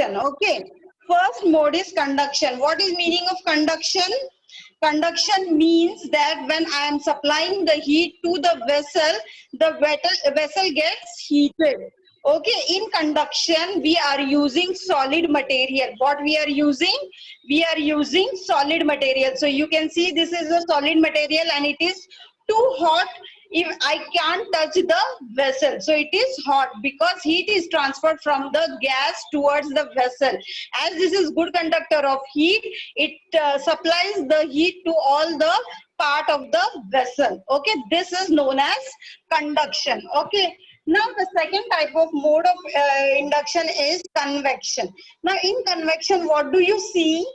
Okay, first mode is conduction. What is meaning of conduction? Conduction means that when I am supplying the heat to the vessel gets heated. Okay, in conduction we are using solid material. What we are using? We are using solid material. So you can see this is a solid material and it is too hot if I can't touch the vessel. So it is hot because heat is transferred from the gas towards the vessel. As this is good conductor of heat, it supplies the heat to all the part of the vessel. Okay, this is known as conduction. Okay. Now the second type of mode of induction is convection. Now in convection, what do you see?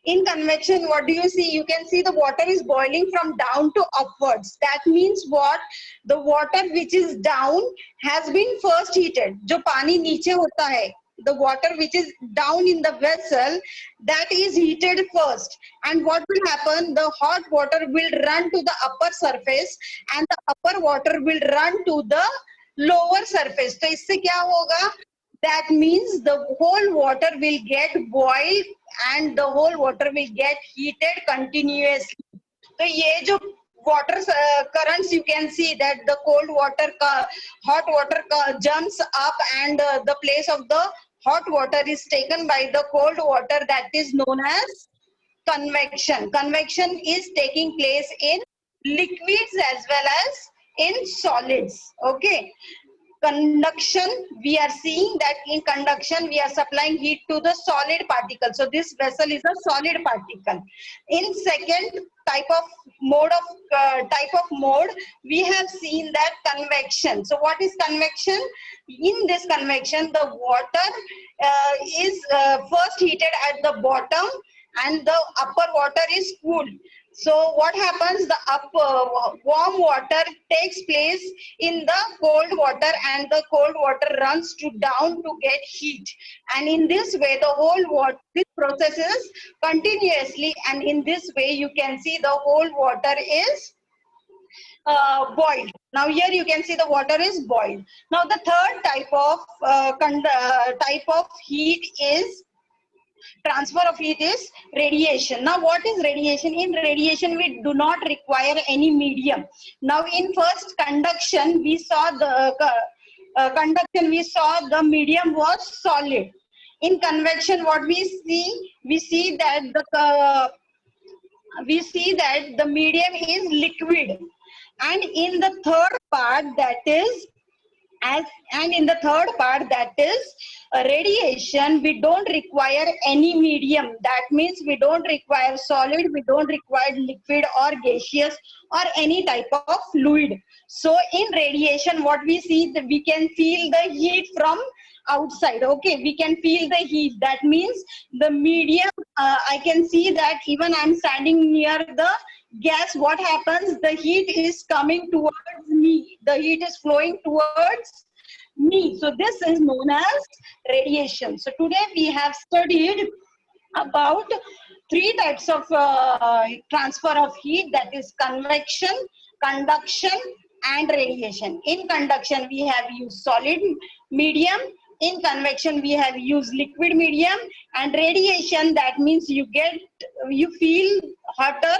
In convection, what do you see? You can see the water is boiling from down to upwards. That means what? The water which is down has been first heated. जो पानी नीचे होता है, the water which is down in the vessel, that is heated first. And what will happen? The hot water will run to the upper surface and the upper water will run to the lower surface. तो इससे क्या होगा? That means the whole water will get boiled and the whole water will get heated continuously. So ये जो water currents, you can see that the cold water, hot water jumps up and the place of the hot water is taken by the cold water. That is known as convection. Convection is taking place in liquids as well as in solids. Okay. Conduction, we are seeing that in conduction we are supplying heat to the solid particle. So this vessel is a solid particle. In second type of mode, we have seen that convection. So what is convection? In this convection, the water is first heated at the bottom and the upper water is cooled. So what happens? The warm water takes place in the cold water and the cold water runs down to get heat. And in this way, the whole water, this processes continuously, and in this way you can see the whole water is boiled. Now here you can see the water is boiled. Now the third type of heat is transfer of heat is radiation. Now what is radiation? In radiation we do not require any medium. Now in first conduction we saw the medium was solid. In convection what we see that the medium is liquid. And in the third part, that is radiation, we don't require any medium. That means we don't require solid, we don't require liquid or gaseous or any type of fluid. So in radiation what we see, that we can feel the heat from outside. Okay, we can feel the heat. That means the medium, I can see that even I'm standing near the gas, what happens? The heat is coming towards me. The heat is flowing towards me. So this is known as radiation. So today we have studied about three types of transfer of heat, that is convection, conduction and radiation. In conduction we have used solid medium. In convection we have used liquid medium. And radiation, that means you feel hotter.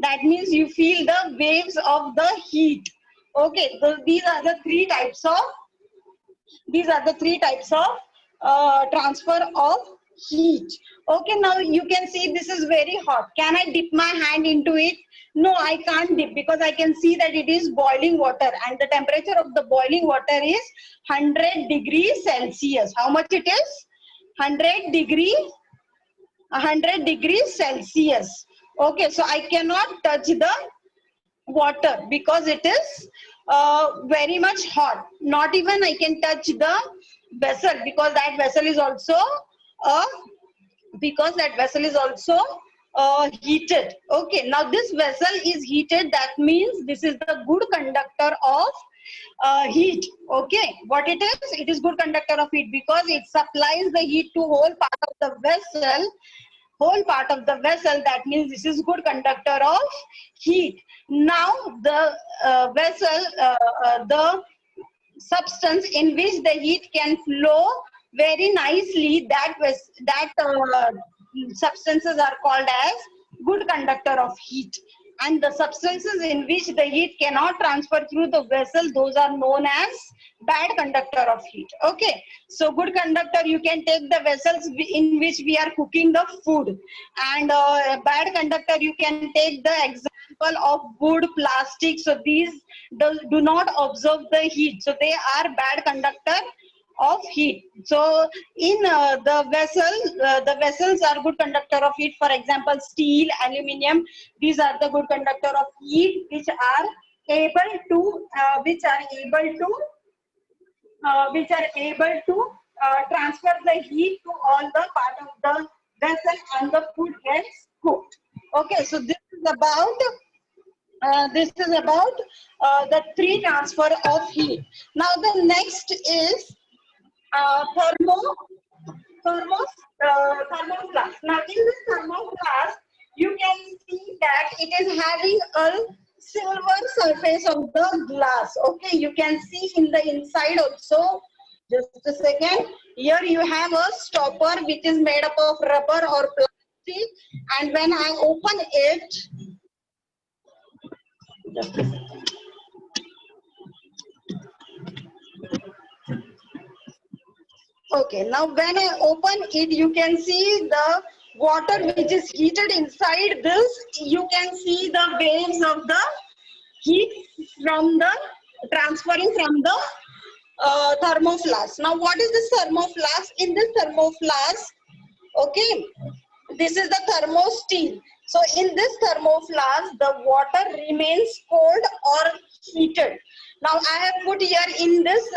That means you feel the waves of the heat. Okay, so these are the three types of transfer of heat. Okay, now you can see this is very hot. Can I dip my hand into it? No, I can't dip, because I can see that it is boiling water and the temperature of the boiling water is 100 degrees Celsius. How much it is? 100 degrees Celsius. Okay, so I cannot touch the water because it is very much hot. Not even I can touch the vessel, because that vessel is also heated. Okay, now this vessel is heated. That means this is the good conductor of heat. Okay, what it is? It is good conductor of heat because it supplies the heat to whole part of the vessel. That means this is good conductor of heat. Now the vessel, the substance in which the heat can flow very nicely, that substances are called as good conductor of heat, and the substances in which the heat cannot transfer through the vessel, those are known as bad conductor of heat. Okay, so good conductor, you can take the vessels in which we are cooking the food, and bad conductor, you can take the example of wood, plastic. So these do not absorb the heat, so they are bad conductor of heat. So in the vessels are good conductor of heat. For example, steel, aluminium, these are the good conductor of heat, which are able to transfer the heat to all the part of the vessel, and the food gets cooked. Okay, so this is about the three transfer of heat. Now the next is thermoflask. Now in this thermoflask, you can see that it is having a silver surface of the glass. Okay, you can see in the inside also. Just a second. Here you have a stopper which is made up of rubber or plastic, and when I open it, just a second. Okay, now when I open it, you can see the water which is heated inside this. You can see the waves of the heat from the transferring from the thermoflask. Now, what is this thermoflask? In this thermoflask, okay, this is the thermosteel. So, in this thermoflask, the water remains cold or heated. Now, I have put here in this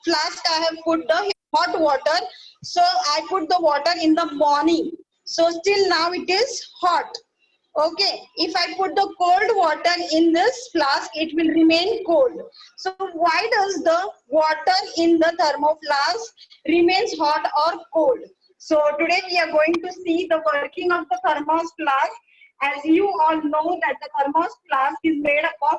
flask, I have put the hot water. So, I put the water in the morning. So, still now it is hot. Okay, if I put the cold water in this flask, it will remain cold. So why does the water in the thermoflask remains hot or cold? So today we are going to see the working of the thermos flask. As you all know that the thermos flask is made up of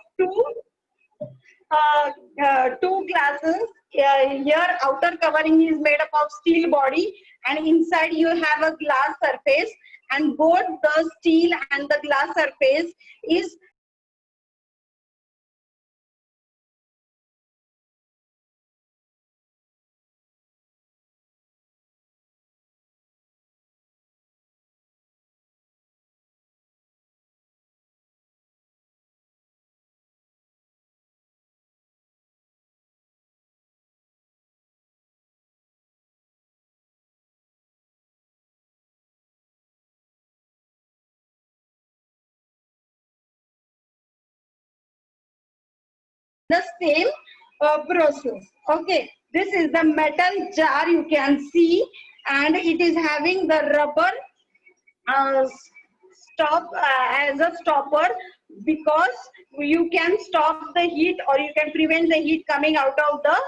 two glasses. Here outer covering is made up of steel body, and inside you have a glass surface, and both the steel and the glass surface is the same process. Okay, this is the metal jar you can see, and it is having the rubber stop as a stopper, because you can stop the heat or you can prevent the heat coming out of the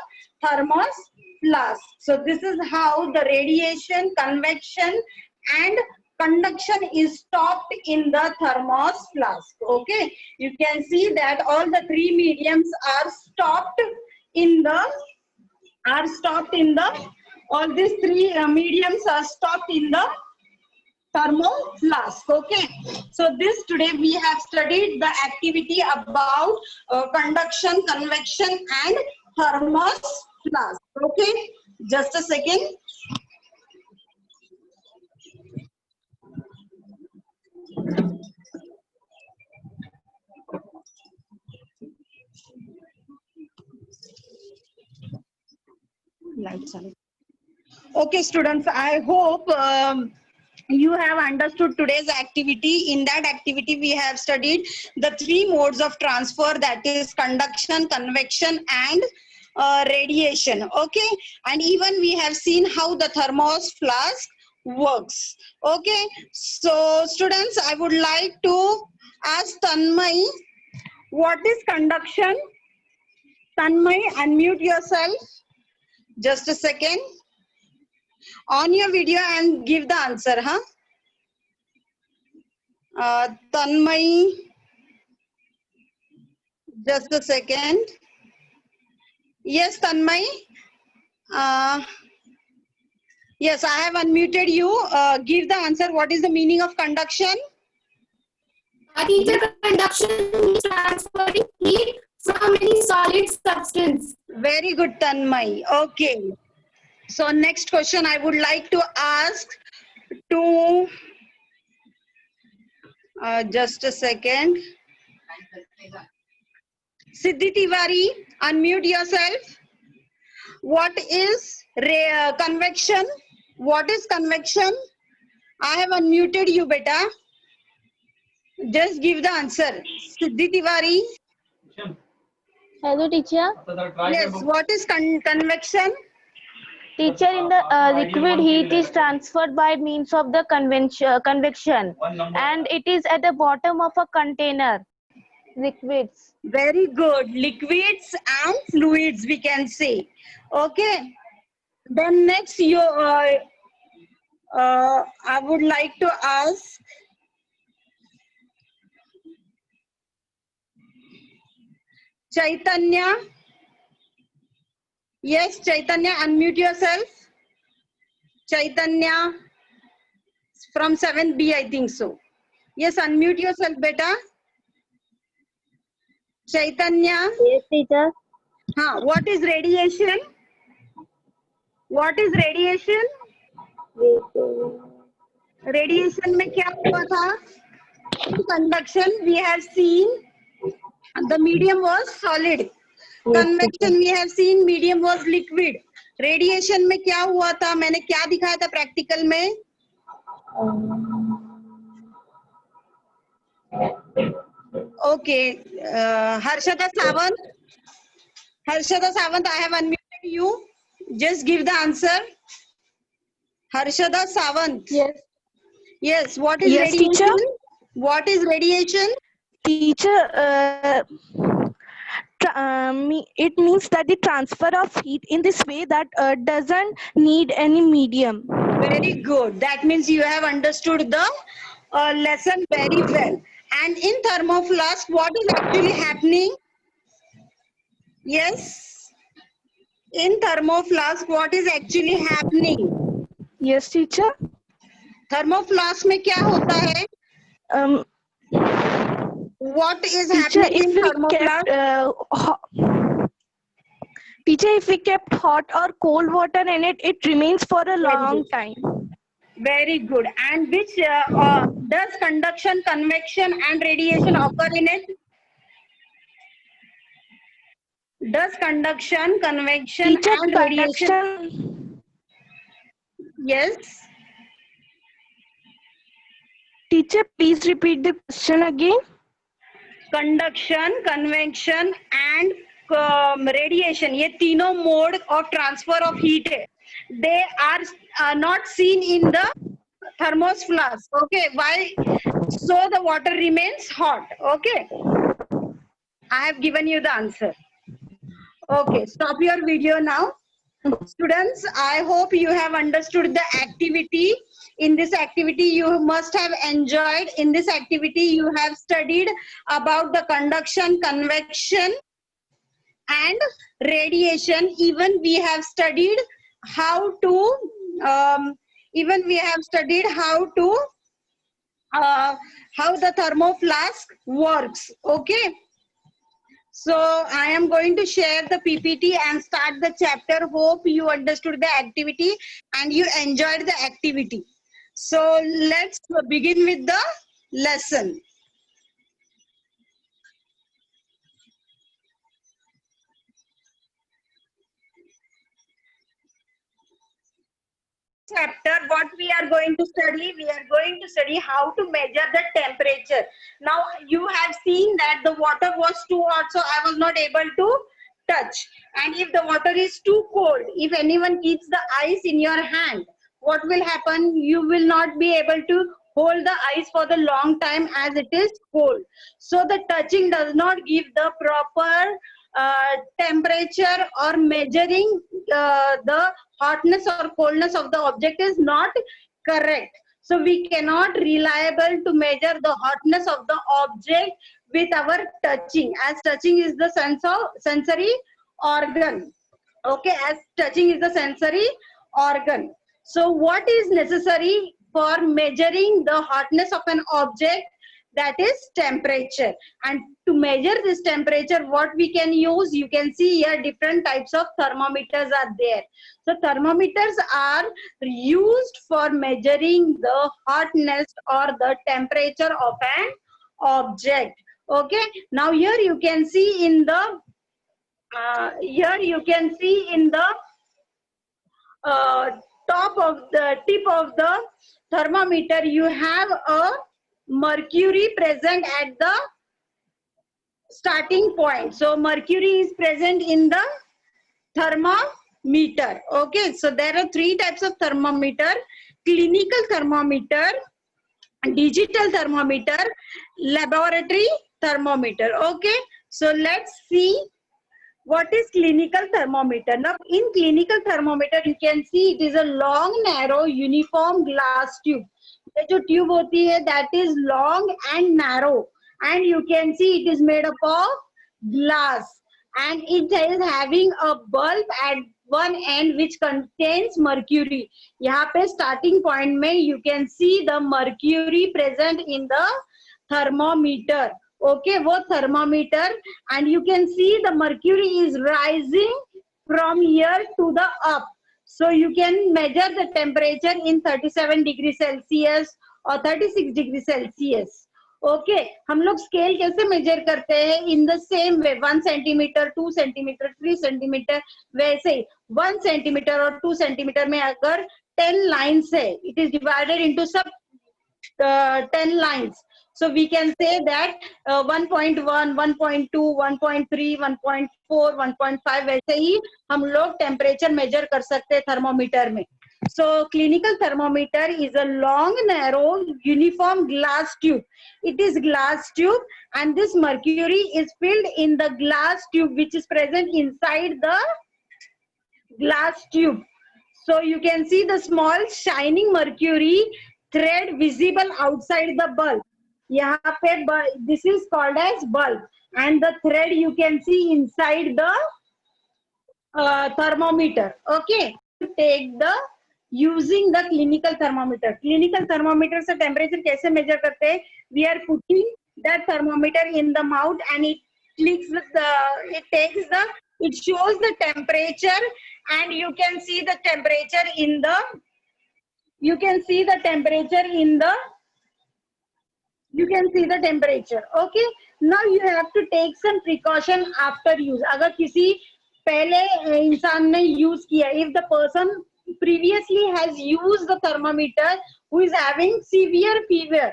thermos flask. So this is how the radiation, convection and conduction is stopped in the thermos flask. Okay, you can see that all the three mediums are stopped in the all these three mediums are stopped in the thermo flask. Okay, so this today we have studied the activity about conduction, convection and thermos flask. Okay, just a second. Okay, students, I hope you have understood today's activity. In that activity, we have studied the three modes of transfer, that is conduction, convection and radiation. Okay, and even we have seen how the thermos flask works. Okay, so students, I would like to ask Tanmay, what is conduction? Tanmay, unmute yourself. Just a second. On your video and give the answer, huh? Tanmay, just a second. Yes, Tanmay. Yes, I have unmuted you. Give the answer. What is the meaning of conduction? Teacher, conduction means transferring heat from any solid substance. Very good, Tanmay. Okay. So next question I would like to ask to, just a second. Siddhi Tiwari, unmute yourself. What is convection? What is convection? I have unmuted you, beta. Just give the answer. Siddhi Tiwari. Hello, teacher. Yes, what is convection? Teacher, in the liquid, heat is transferred by means of the convection, and it is at the bottom of a container. Liquids. Very good. Liquids and fluids, we can say. Okay. Then next, I would like to ask Chaitanya. Yes, Chaitanya, unmute yourself. Chaitanya from 7B, I think so. Yes, unmute yourself, beta. Chaitanya. Yes, teacher. What is radiation? What is radiation? Radiation में क्या हुआ था? In conduction, we have seen the medium was solid. Convection, we have seen medium was liquid. Radiation में क्या हुआ था? मैंने क्या दिखाया था प्रैक्टिकल में? Okay, Harshada Sawant. Harshada Sawant, I have unmuted you. Just give the answer. Harshada Sawant. Yes. Yes. What is Yes, radiation? teacher. What is radiation? Teacher, it means that the transfer of heat in this way that doesn't need any medium. Very good. That means you have understood the lesson very well. And in thermoflask, what is actually happening? Yes. In thermoflask, what is actually happening? Yes, teacher. Thermoflask में क्या होता है? What is Teacher, happening in thermoflask? Teacher, if we kept hot or cold water in it, it remains for a long time. Very good. And which does conduction, convection, and radiation occur in it? Does conduction, convection, Teacher, and radiation? conduction. Yes. Teacher, please repeat the question again. Conduction, convection, and radiation. ये तीनों mode of transfer of heat है. They are not seen in the thermos flask. Okay. Why? So the water remains hot. Okay. I have given you the answer. Okay. Stop your video now. Students, I hope you have understood the activity. In this activity, you must have enjoyed. In this activity, you have studied about the conduction, convection, and radiation. Even we have studied how to how the thermoflask works. Okay. So I am going to share the PPT and start the chapter. Hope you understood the activity and you enjoyed the activity. So let's begin with the lesson. Chapter, what we are going to study? We are going to study how to measure the temperature. Now you have seen that the water was too hot, so I was not able to touch. And if the water is too cold, if anyone keeps the ice in your hand, what will happen? You will not be able to hold the ice for the long time as it is cold. So the touching does not give the proper temperature, or measuring the hotness or coldness of the object is not correct. So we cannot reliable to measure the hotness of the object with our touching, as touching is the sensory organ. Okay, as touching is the sensory organ. So what is necessary for measuring the hotness of an object? That is temperature. And to measure this temperature, what we can use, you can see here different types of thermometers are there. So thermometers are used for measuring the hotness or the temperature of an object. Okay, now here you can see in the top of the tip of the thermometer, you have a mercury present at the starting point. So mercury is present in the thermometer. Okay, so there are three types of thermometer: clinical thermometer, digital thermometer, laboratory thermometer. Okay, so let's see what is clinical thermometer. Now in clinical thermometer you can see it is a long, narrow, uniform glass tube. ये जो tube होती है that is long and narrow, and you can see it is made up of glass, and it is having a bulb at one end which contains mercury. यहाँ पे starting point में you can see the mercury present in the thermometer. Okay, वो thermometer, and you can see the mercury is rising from here to the up. So you can measure the temperature in 37 degrees Celsius or 36 degrees Celsius. Okay, हम लोग scale कैसे measure करते हैं? In the same way, 1 centimeter, 2 centimeter, 3 centimeter, वैसे 1 centimeter और 2 centimeter में अगर 10 lines है, it is divided into sub 10 lines. So we can say that 1.1, 1.2, 1.3, 1.4, 1.5 वैसे ही हम लोग temperature measure कर सकते हैं thermometer में. So clinical thermometer is a long, narrow, uniform glass tube. It is glass tube, and this mercury is filled in the glass tube which is present inside the glass tube. So you can see the small shining mercury thread visible outside the bulb. यहाँ पे this is called as bulb, and the thread you can see inside the thermometer. Okay, take the using the clinical thermometer. Clinical thermometer से temperature कैसे measure करते हैं? We are putting that thermometer in the mouth, and it clicks it shows the temperature, and you can see the temperature in the temperature. Okay, now you have to take some precaution after use. अगर किसी पहले इंसान ने use किया, if the person previously has used the thermometer who is having severe fever,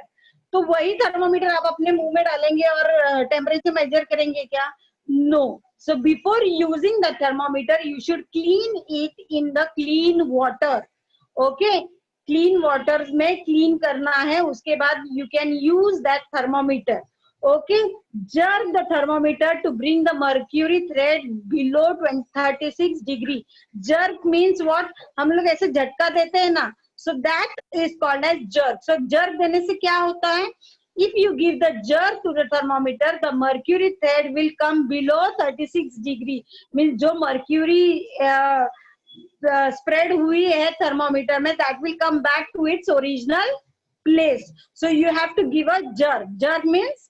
तो वही thermometer आप अपने मुंह में डालेंगे और temperature measure करेंगे क्या? No. So before using the thermometer, you should clean it in the clean water. Okay, clean water में clean करना है, उसके बाद you can use that thermometer. Okay, jerk the thermometer to bring the mercury thread below 36 degree. Jerk means what? हम लोग ऐसे झटका देते हैं ना, so that is called as jerk. So jerk देने से क्या होता है? If you give the jerk to the thermometer, the mercury thread will come below 36 degree. Means जो mercury spread हुई है thermometer में, that will come back to its original place. So you have to give a jerk. Jerk means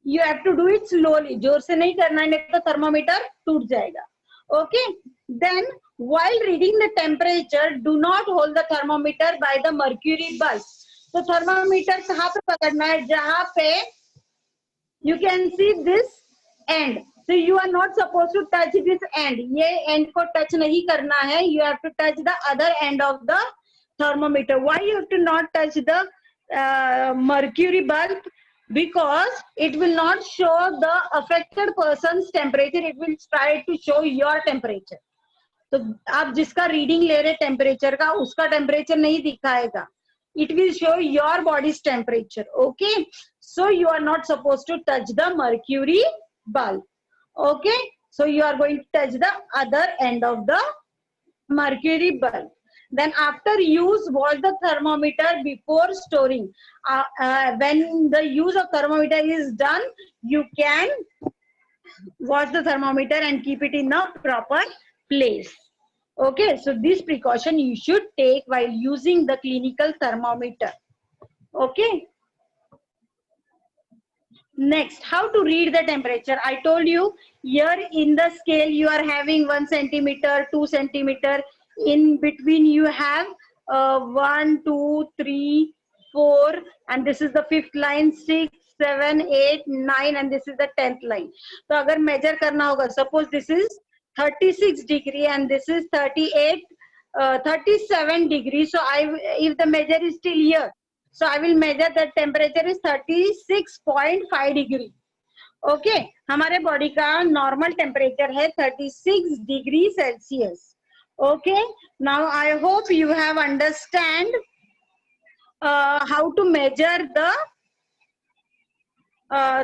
you have to do it slowly. जोर से नहीं करना है, नहीं तो thermometer टूट जाएगा. Okay. Then while reading the temperature, do not hold the thermometer by the mercury bulb. तो thermometer कहाँ पे पकड़ना है? जहाँ पे you can see this end. So you are not supposed to touch this end. ये end को touch नहीं करना है. You have to touch the other end of the thermometer. Why you have to not touch the mercury bulb? Because it will not show the affected person's temperature. It will try to show your temperature. तो आप जिसका reading ले रहे temperature का, उसका temperature नहीं दिखाएगा. It will show your body's temperature. Okay, so you are not supposed to touch the mercury bulb. Okay, so you are going to touch the other end of the mercury bulb. Then after use, wash the thermometer before storing. When the use of thermometer is done, you can wash the thermometer and keep it in a proper place. Okay, so this precaution you should take while using the clinical thermometer. Okay. Next, how to read the temperature. I told you here in the scale you are having 1 centimeter, 2 centimeter. In between you have 1, 2, 3, 4, and this is the fifth line, 6, 7, 8, 9, and this is the 10th line. So अगर measure करना होगा, suppose this is 36 degree and this is 38, 37 degrees. So if the measure is still here, so I will measure the temperature is 36.5 degree. Okay, हमारे body का normal temperature है 36 degree Celsius. Okay, now I hope you have understand how to measure the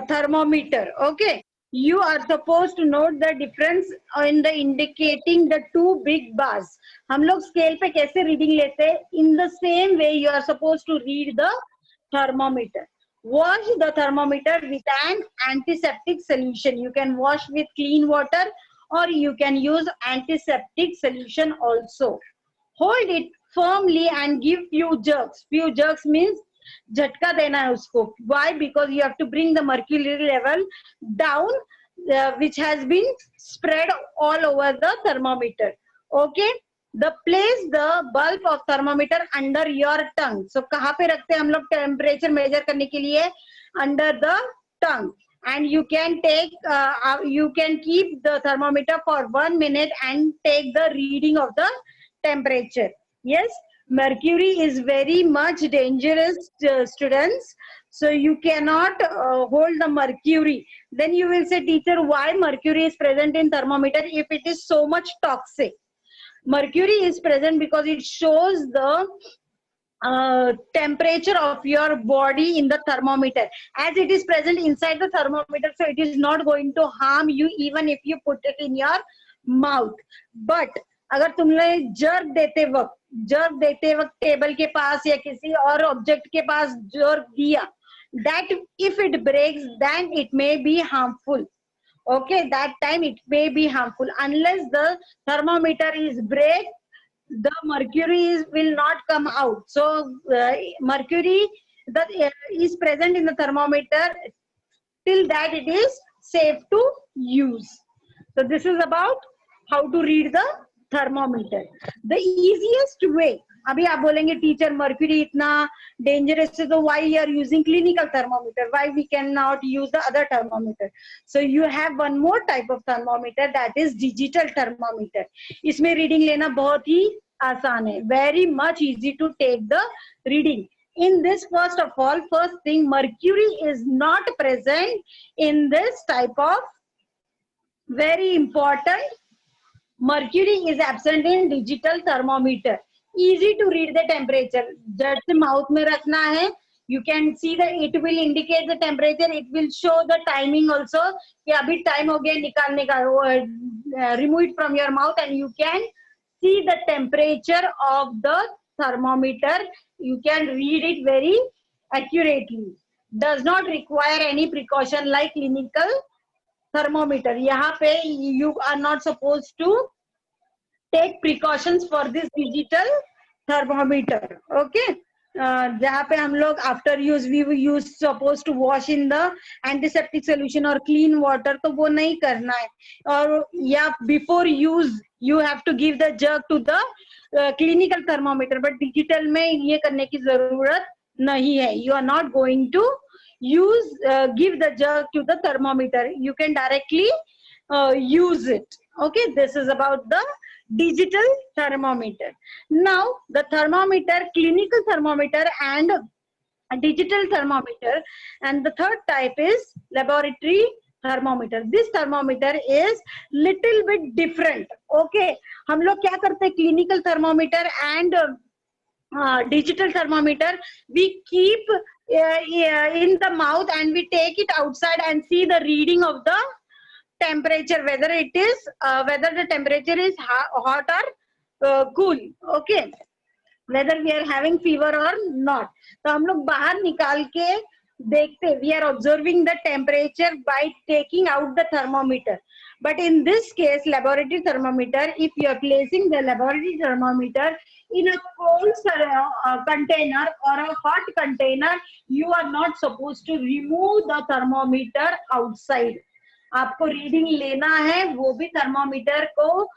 thermometer. Okay, you are supposed to note the difference in the indicating the two big bars. हम लोग scale पे कैसे reading लेते हैं? In the same way you are supposed to read the thermometer. Wash the thermometer with an antiseptic solution. You can wash with clean water or you can use antiseptic solution also. Hold it firmly and give few jerks. Few jerks means झटका देना है उसको. Why? Because you have to bring the mercury level down, which has been spread all over the thermometer. Okay, place the bulb of thermometer under your tongue. So कहाँ पे रखते हैं हम लोग टेम्परेचर मेजर करने के लिए? Under the tongue. And you can keep the thermometer for 1 minute and take the reading of the temperature. Yes, mercury is very much dangerous, students. So you cannot hold the mercury. Then you will say, teacher, why mercury is present in thermometer if it is so much toxic? Mercury is present because it shows the temperature of your body in the thermometer. As it is present inside the thermometer, so it is not going to harm you even if you put it in your mouth. But अगर तुमने jerk देते वक्त table के पास या किसी और object के पास jerk दिया, that if it breaks, then it may be harmful. Okay, that time it may be harmful. Unless the thermometer is break, the mercury will not come out. So mercury that is present in the thermometer, till that it is safe to use. So this is about how to read the thermometer. The easiest way, अभी आप बोलेंगे teacher mercury इतना dangerous है तो why you are using clinical thermometer, why we cannot use the other thermometer? So you have one more type of thermometer, that is digital thermometer. इसमें reading लेना बहुत ही आसान है, very much easy to take the reading. In this, first of all, first thing, mercury is not present in this type of, very important, mercury is absent in digital thermometer. Easy to read the temperature. जब से mouth में रखना है, you can see that it will indicate the temperature. It will show the timing also कि अभी time हो गया निकालने का. Remove it from your mouth and you can see the temperature of the thermometer. You can read it very accurately. Does not require any precaution like clinical thermometer. यहाँ पे you are not supposed to take precautions for this digital thermometer. Okay, जहाँ पे हम लोग after use we use supposed to wash in the antiseptic solution or clean water, तो वो नहीं करना है. और या before use you have to give the jerk to the clinical thermometer, but digital में ये करने की जरूरत नहीं है. You are not going to use give the jerk to the thermometer. You can directly use it. Okay, this is about the digital thermometer. Now the thermometer, clinical thermometer and digital thermometer, and the third type is laboratory thermometer. This thermometer is little bit different. Okay, हम लोग क्या करते हैं, clinical thermometer and digital thermometer, we keep in the mouth and we take it outside and see the reading of the temperature, whether it is whether the temperature is hot or cool. Okay, whether we are having fever or not. तो हम लोग बाहर निकाल के देखते, we are observing the temperature by taking out the thermometer. But in this case, laboratory thermometer, if you are placing the laboratory thermometer in a cold container or a hot container, you are not supposed to remove the thermometer outside. आपको reading लेना है, वो भी thermometer को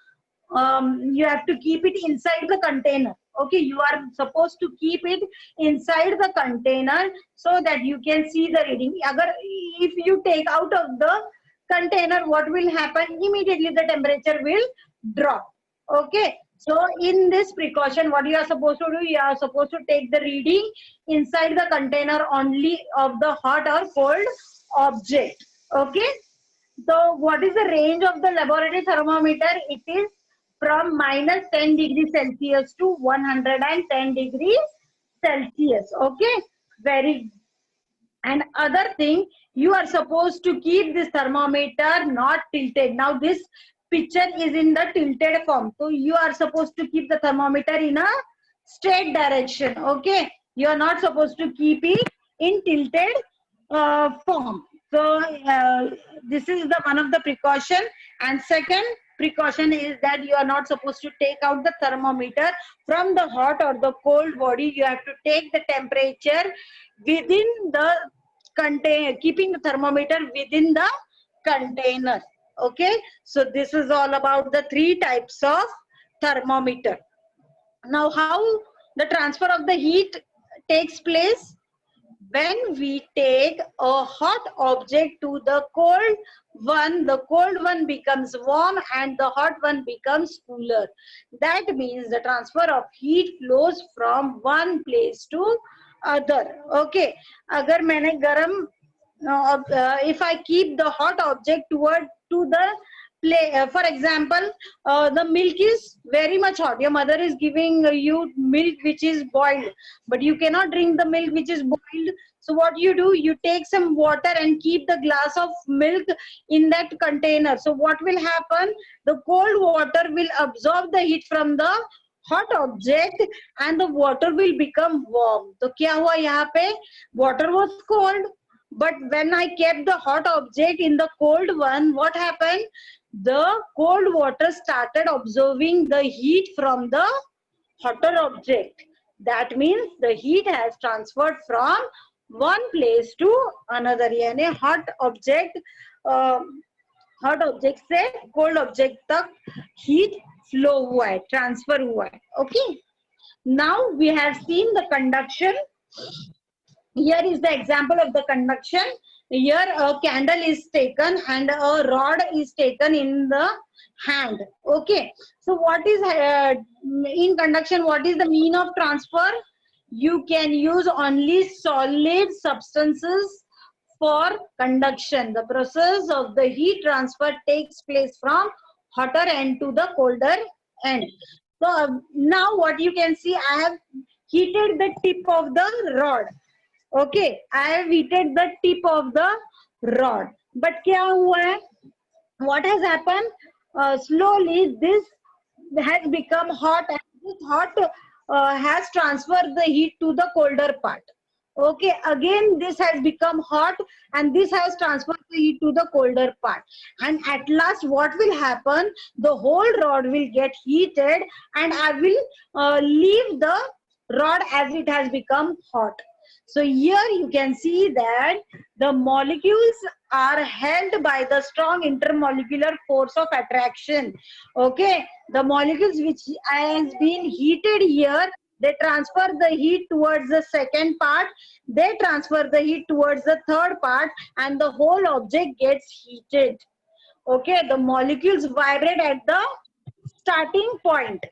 you have to keep it inside the container. Okay, you are supposed to keep it inside the container so that you can see the reading. Agar if you take out of the container, what will happen? Immediately the temperature will drop. Okay, so in this precaution, what you are supposed to do, you are supposed to take the reading inside the container only of the hot or cold object. Okay, so what is the range of the laboratory thermometer? It is from minus 10 degrees Celsius to 110 degrees Celsius. Okay, very. And other thing, you are supposed to keep this thermometer not tilted. Now this picture is in the tilted form, so you are supposed to keep the thermometer in a straight direction. Okay, you are not supposed to keep it in tilted form. So this is the one of the precaution. And second precaution is that you are not supposed to take out the thermometer from the hot or the cold body. You have to take the temperature within the container, keeping the thermometer within the container. Okay, so this is all about the 3 types of thermometer. Now how the transfer of the heat takes place? When we take a hot object to the cold one becomes warm and the hot one becomes cooler. That means the transfer of heat flows from one place to other. Okay, agar maine garam if I keep the hot object to the for example, the milk is very much hot. Your mother is giving you milk which is boiled, but you cannot drink the milk which is boiled. So what you do, you take some water and keep the glass of milk in that container. So what will happen? The cold water will absorb the heat from the hot object and the water will become warm. So kya hua yahan pe? Water was cold, but when I kept the hot object in the cold one, what happened? The cold water started absorbing the heat from the hotter object. That means the heat has transferred from one place to another. यानी hot object से cold object तक heat flow हुआ है, transfer हुआ है. Okay. Now we have seen the conduction. Here is the example of the conduction. Here a candle is taken and a rod is taken in the hand. Okay. So what is in conduction? What is the mean of transfer? You can use only solid substances for conduction. The process of the heat transfer takes place from hotter end to the colder end. So now what you can see, I have heated the tip of the rod. Okay, I have heated the tip of the rod. But kya hua hai? What has happened? Slowly this has become hot and this hot has transferred the heat to the colder part. Okay, again this has become hot and this has transferred the heat to the colder part. And at last what will happen? The whole rod will get heated and I will leave the rod as it has become hot. So here you can see that the molecules are held by the strong intermolecular force of attraction. Okay, the molecules which has been heated here, they transfer the heat towards the second part, they transfer the heat towards the third part and the whole object gets heated. Okay, the molecules vibrate at the starting point.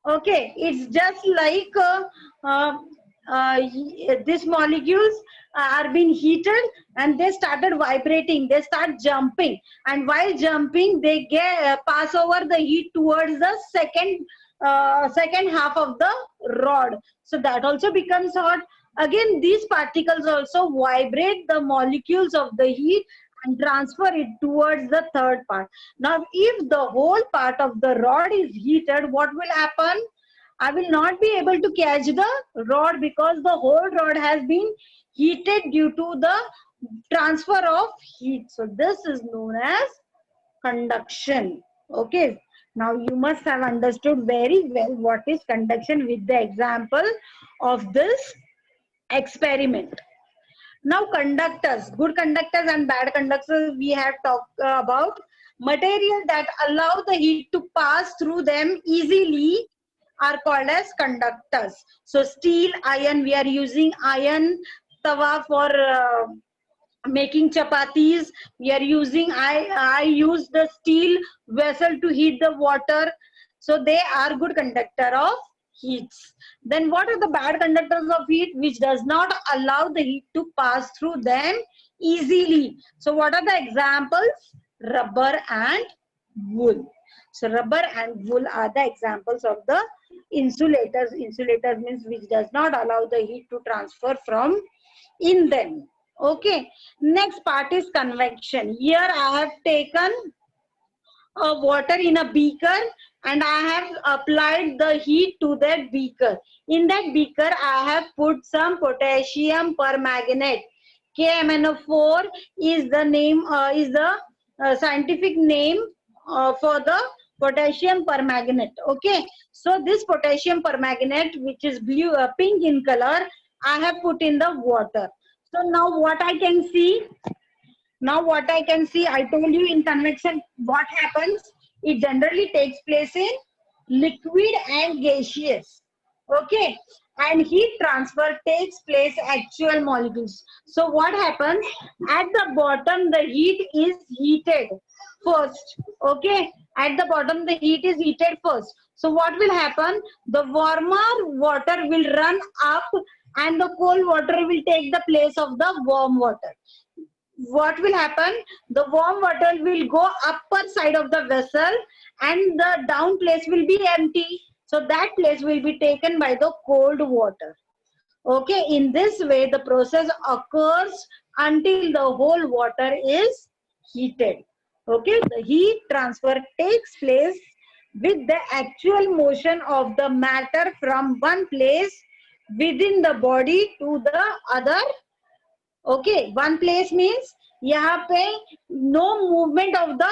Okay, it's just like these molecules are being heated and they started vibrating, they start jumping, and while jumping they pass over the heat towards the second half of the rod. So that also becomes hot. Again these particles also vibrate the molecules of the heat and transfer it towards the third part. Now if the whole part of the rod is heated, what will happen? I will not be able to catch the rod because the whole rod has been heated due to the transfer of heat. So this is known as conduction. Okay. Now you must have understood very well what is conduction with the example of this experiment. Now conductors, good conductors and bad conductors we have talked about. Material that allow the heat to pass through them easily are called as conductors. So steel, iron, we are using iron tawa for making chapatis. We are using, I use the steel vessel to heat the water. So they are good conductor of heats. Then what are the bad conductors of heat? Which does not allow the heat to pass through them easily. So what are the examples? Rubber and wool. So rubber and wool are the examples of the insulators. Insulators means which does not allow the heat to transfer from in them. Okay. Next part is convection. Here I have taken water in a beaker and I have applied the heat to that beaker. In that beaker I have put some potassium permanganate. KMnO4 is the name, is the scientific name for the potassium permanganate. Okay, so this potassium permanganate, which is blue, pink in color, I have put in the water. So now what I can see, I told you in convection what happens. It generally takes place in liquid and gaseous. Okay, and heat transfer takes place actual molecules. So what happens? At the bottom the heat is heated first. Okay, at the bottom the heat is heated first. So what will happen? The warmer water will run up and the cold water will take the place of the warm water. What will happen? The warm water will go upper side of the vessel and the down place will be empty. So that place will be taken by the cold water. Okay, in this way the process occurs until the whole water is heated. Okay, the heat transfer takes place with the actual motion of the matter from one place within the body to the other. Okay, one place means यहाँ पे no movement of the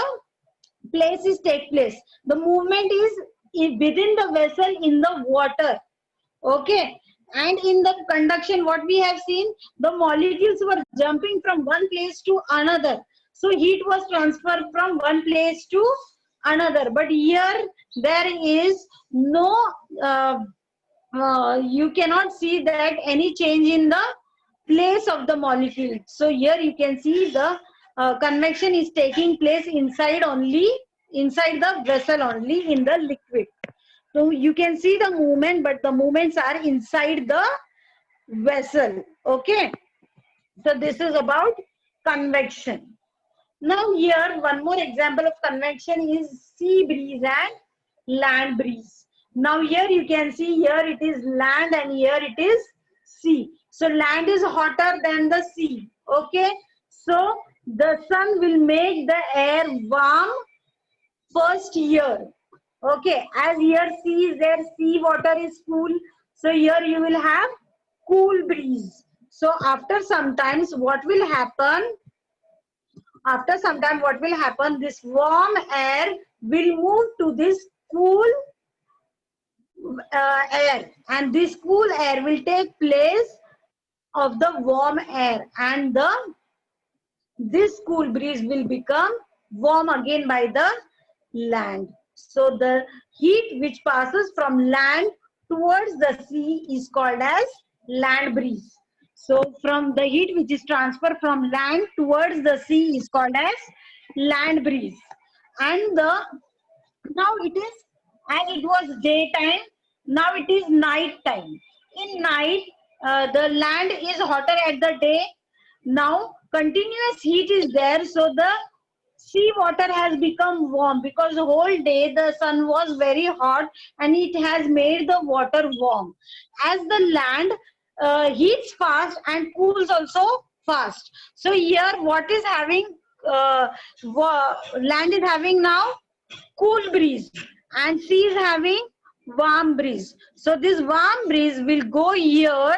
places take place. The movement is within the vessel in the water. Okay, and in the conduction what we have seen, the molecules were jumping from one place to another. So heat was transferred from one place to another. But here there is no, you cannot see that any change in the place of the molecule. So here you can see the convection is taking place inside only, inside the vessel only, in the liquid. So you can see the movement, but the movements are inside the vessel. Okay, so this is about convection. Now here one more example of convection is sea breeze and land breeze. Now here you can see, here it is land and here it is sea. So land is hotter than the sea. Okay, so the sun will make the air warm first here. Okay, as here sea is there, sea water is cool. So here you will have cool breeze. So after some times what will happen? After some time what will happen? This warm air will move to this cool air, and this cool air will take place of the warm air, and this cool breeze will become warm again by the land. So the heat which passes from land towards the sea is called as land breeze. So from the heat which is transferred from land towards the sea is called as land breeze. And now it is, as it was daytime, now it is night time. In night, the land is hotter at the day. Now continuous heat is there, so the sea water has become warm because the whole day the sun was very hot and it has made the water warm. As the land heats fast and cools also fast. So here what is having, land is having now cool breeze and sea is having warm breeze. So this warm breeze will go here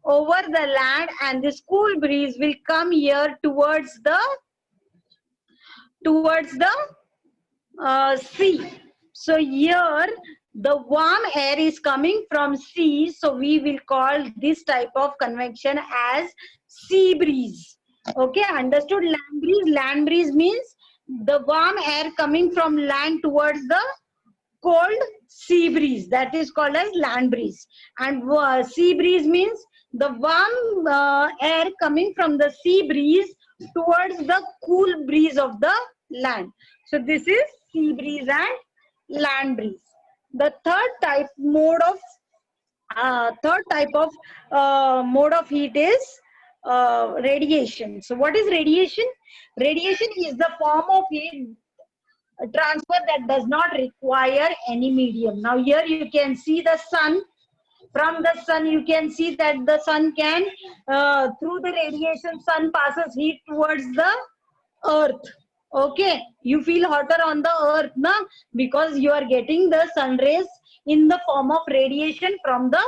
over the land, and this cool breeze will come here towards the sea. So here the warm air is coming from sea, so we will call this type of convection as sea breeze. Okay, understood? Land breeze. Land breeze means the warm air coming from land towards the cold sea breeze. That is called as land breeze. And sea breeze means the warm air coming from the sea breeze towards the cool breeze of the land. So this is sea breeze and land breeze. The third type mode of heat is radiation. So what is radiation? Radiation is the form of heat transfer that does not require any medium. Now here you can see the sun. From the sun you can see that the sun can through the radiation, sun passes heat towards the earth. Okay, you feel hotter on the earth na, because you are getting the sun rays in the form of radiation from the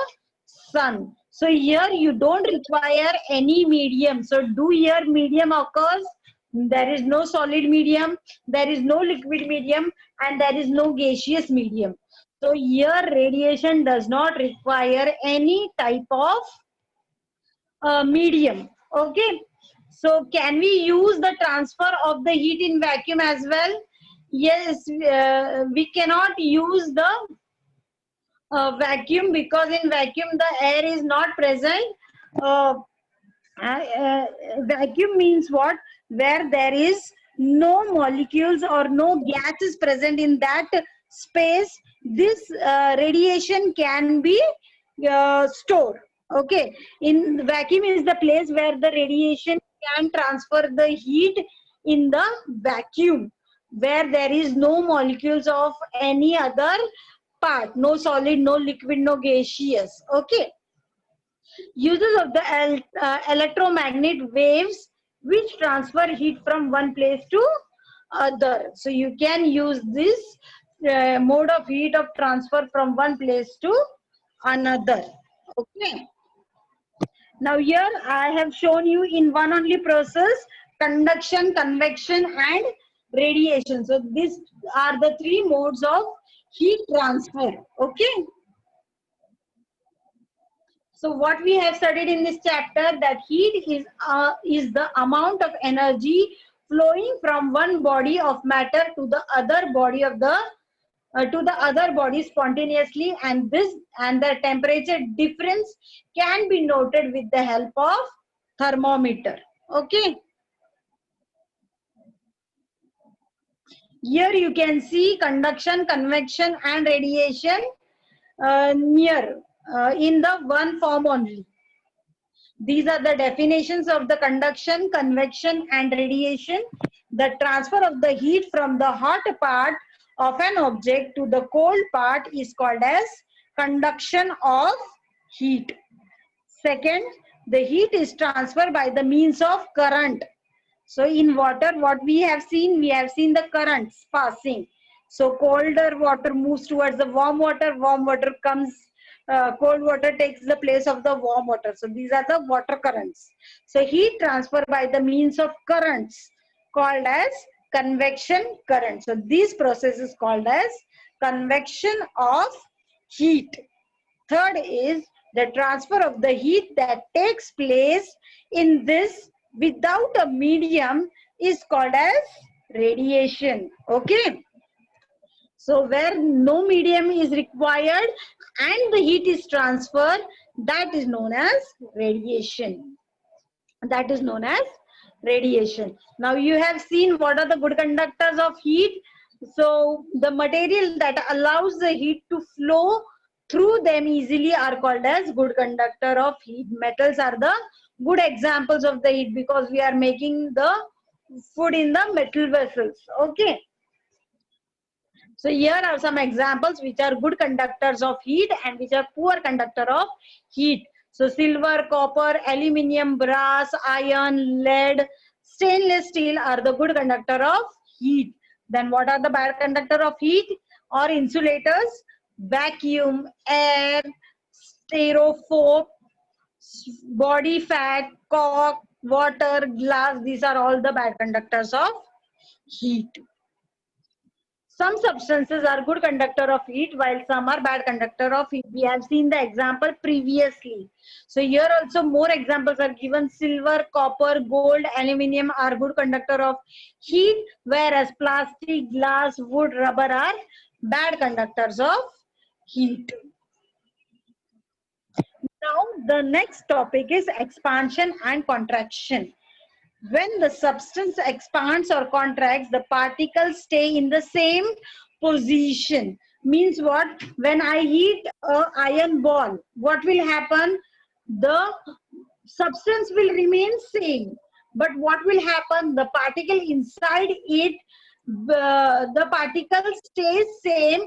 sun. So here you don't require any medium. So do here medium occurs? There is no solid medium, there is no liquid medium, and there is no gaseous medium. So here radiation does not require any type of medium. Okay, so can we use the transfer of the heat in vacuum as well? Yes, we cannot use the vacuum, because in vacuum the air is not present. Vacuum means what? Where there is no molecules or no gas is present in that space, this radiation can be stored. Okay, in vacuum is the place where the radiation can transfer the heat in the vacuum, where there is no molecules of any other part, no solid, no liquid, no gaseous. Okay, uses of the electromagnetic waves which transfer heat from one place to other. So you can use this mode of heat of transfer from one place to another. Okay, now here I have shown you in one only process conduction, convection and radiation. So these are the three modes of heat transfer. Okay, so what we have studied in this chapter, that heat is the amount of energy flowing from one body of matter to the other body of the other body spontaneously, and the temperature difference can be noted with the help of thermometer. Okay, here you can see conduction, convection and radiation in the one form only. These are the definitions of the conduction, convection and radiation. The transfer of the heat from the hot part of an object to the cold part is called as conduction of heat. Second, the heat is transferred by the means of current. So in water, what we have seen the currents passing. So colder water moves towards the warm water comes, cold water takes the place of the warm water. So these are the water currents. So heat transfer by the means of currents called as convection current. So this process is called as convection of heat. Third is the transfer of the heat that takes place in this without a medium is called as radiation. Okay, so where no medium is required and the heat is transferred, that is known as radiation. That is known as radiation. Now you have seen what are the good conductors of heat. So the material that allows the heat to flow through them easily are called as good conductor of heat. Metals are the good examples of the heat, because we are making the food in the metal vessels. Okay, so here are some examples which are good conductors of heat and which are poor conductor of heat. So silver, copper, aluminium, brass, iron, lead, stainless steel are the good conductor of heat. Then what are the bad conductor of heat or insulators? Vacuum, air, styrofoam, body fat, cork, water, glass, these are all the bad conductors of heat. Some substances are good conductor of heat while some are bad conductor of heat. We have seen the example previously. So here also more examples are given. Silver, copper, gold, aluminium are good conductor of heat, whereas plastic, glass, wood, rubber are bad conductors of heat. Now the next topic is expansion and contraction. When the substance expands or contracts, the particles stay in the same position. Means what? When I heat an iron ball, what will happen? The substance will remain same. But what will happen? The particle inside it, the particles stay same,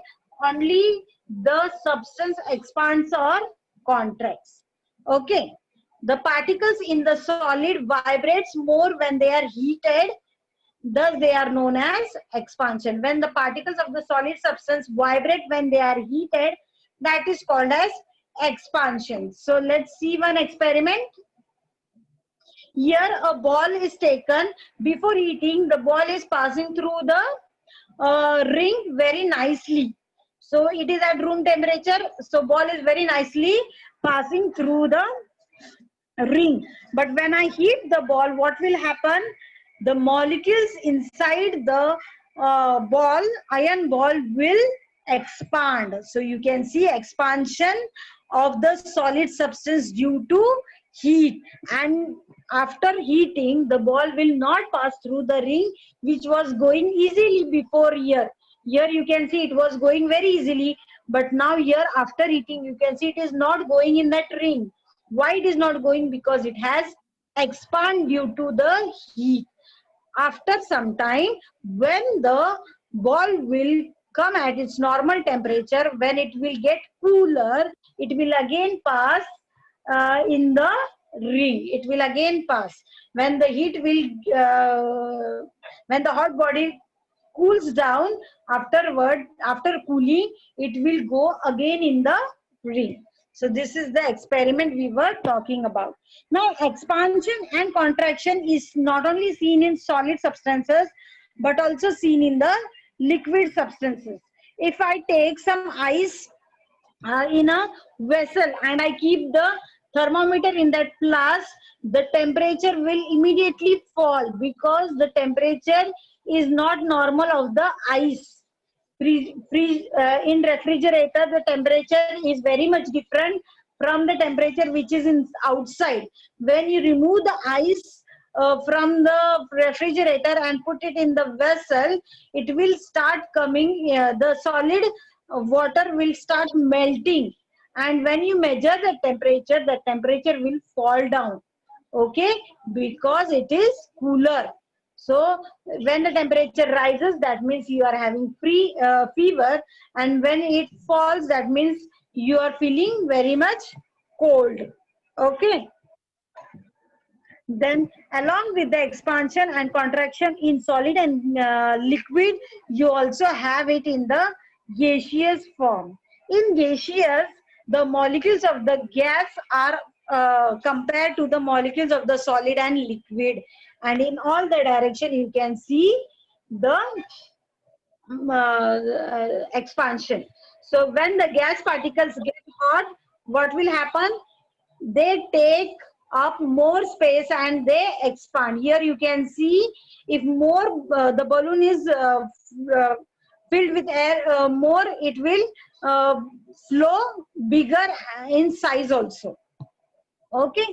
only the substance expands or contracts. Okay. The particles in the solid vibrates more when they are heated, thus they are known as expansion. When the particles of the solid substance vibrate when they are heated, that is called as expansion. So let's see one experiment. Here a ball is taken. Before heating, the ball is passing through the ring very nicely. So it is at room temperature. So ball is very nicely passing through the ring. But when I heat the ball, what will happen? The molecules inside the ball, iron ball, will expand. So you can see expansion of the solid substance due to heat. And after heating, the ball will not pass through the ring, which was going easily before here. Here you can see it was going very easily, but now here after heating, you can see it is not going in that ring. Why it is not going? Because it has expanded due to the heat. After some time, when the ball will come at its normal temperature, when it will get cooler, it will again pass in the ring. It will again pass. When the heat will, when the hot body cools down, afterward, after cooling, it will go again in the ring. So this is the experiment we were talking about. Now expansion and contraction is not only seen in solid substances, but also seen in the liquid substances. If I take some ice in a vessel and I keep the thermometer in that flask, the temperature will immediately fall because the temperature is not normal of the ice. In refrigerator, the temperature is very much different from the temperature which is in outside. When you remove the ice from the refrigerator and put it in the vessel, it will start coming, the solid water will start melting. And when you measure the temperature will fall down. Okay, because it is cooler. So when the temperature rises, that means you are having fever, and when it falls, that means you are feeling very much cold. Okay. Then along with the expansion and contraction in solid and liquid, you also have it in the gaseous form. In gaseous, the molecules of the gas are compared to the molecules of the solid and liquid, and in all the direction you can see the expansion. So when the gas particles get hot, what will happen? They take up more space and they expand. Here you can see, if more the balloon is filled with air, more it will flow bigger in size also. Okay.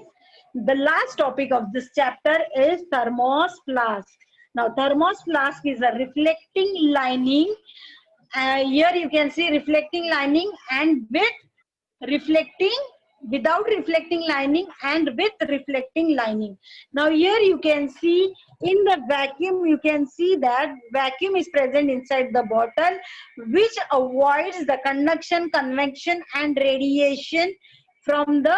The last topic of this chapter is thermos flask. Now thermos flask is a reflecting lining. Here you can see reflecting lining and with reflecting, without reflecting lining and with reflecting lining. Now here you can see in the vacuum, you can see that vacuum is present inside the bottle, which avoids the conduction, convection and radiation from the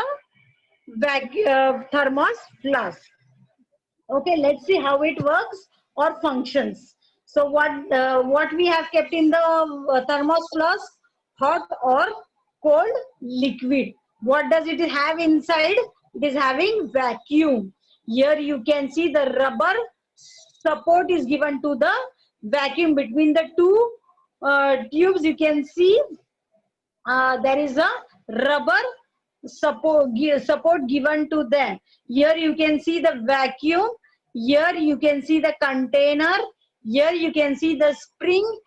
thermos flask. Okay, let's see how it works or functions. So what we have kept in the thermos flask? Hot or cold liquid. What does it have inside? It is having vacuum. Here you can see the rubber support is given to the vacuum. Between the two tubes, you can see there is a rubber support given to them. Here you can see the vacuum. Here you can see the container. Here you can see the spring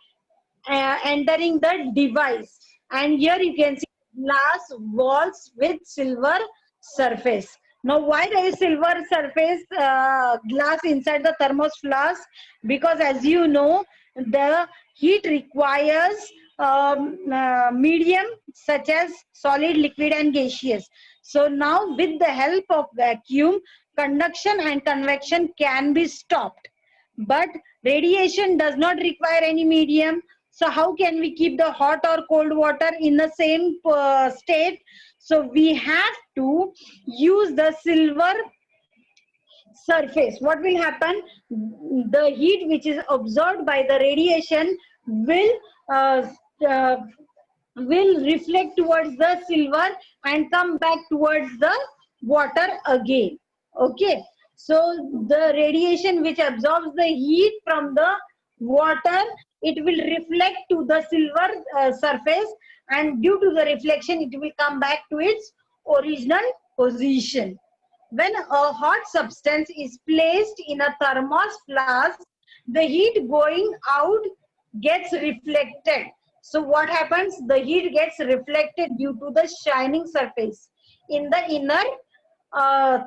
entering the device, and here you can see glass walls with silver surface. Now, why there is silver surface glass inside the thermos flask? Because as you know, the heat requires medium such as solid, liquid and gaseous. So now with the help of vacuum, conduction and convection can be stopped. But radiation does not require any medium. So how can we keep the hot or cold water in the same state? So we have to use the silver surface. What will happen? The heat which is absorbed by the radiation will reflect towards the silver and come back towards the water again. Okay. So the radiation which absorbs the heat from the water, it will reflect to the silver surface, and due to the reflection, it will come back to its original position. When a hot substance is placed in a thermos flask, the heat going out gets reflected. So what happens? The heat gets reflected due to the shining surface in the inner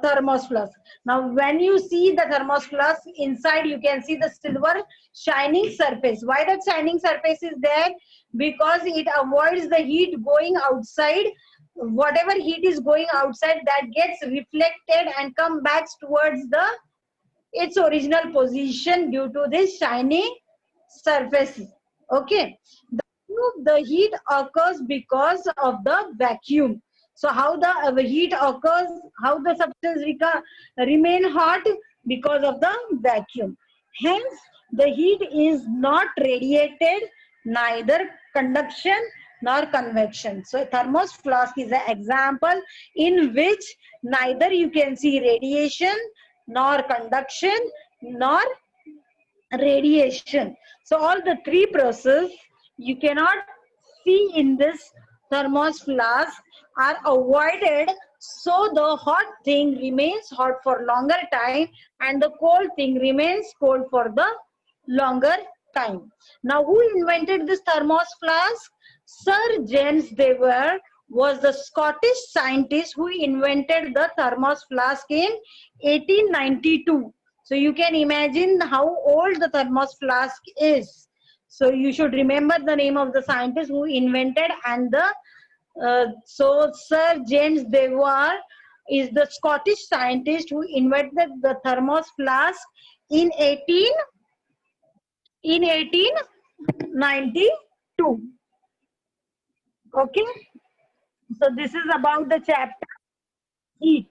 thermos flask. Now when you see the thermos flask, inside you can see the silver shining surface. Why that shining surface is there? Because it avoids the heat going outside. Whatever heat is going outside, that gets reflected and come back towards its original position due to this shiny surface. Okay. The heat occurs because of the vacuum. So how the heat occurs, how the substance remain hot? Because of the vacuum. Hence, the heat is not radiated, neither conduction nor convection. So thermos flask is an example in which neither you can see radiation nor conduction nor radiation. So all the three processes you cannot see in this thermos flask are avoided, so the hot thing remains hot for longer time and the cold thing remains cold for the longer time. Now who invented this thermos flask? Sir James Dewar was the Scottish scientist who invented the thermos flask in 1892. So you can imagine how old the thermos flask is. So you should remember the name of the scientist who invented, and so Sir James Dewar is the Scottish scientist who invented the thermos flask in 1892. Okay. So this is about the chapter heat.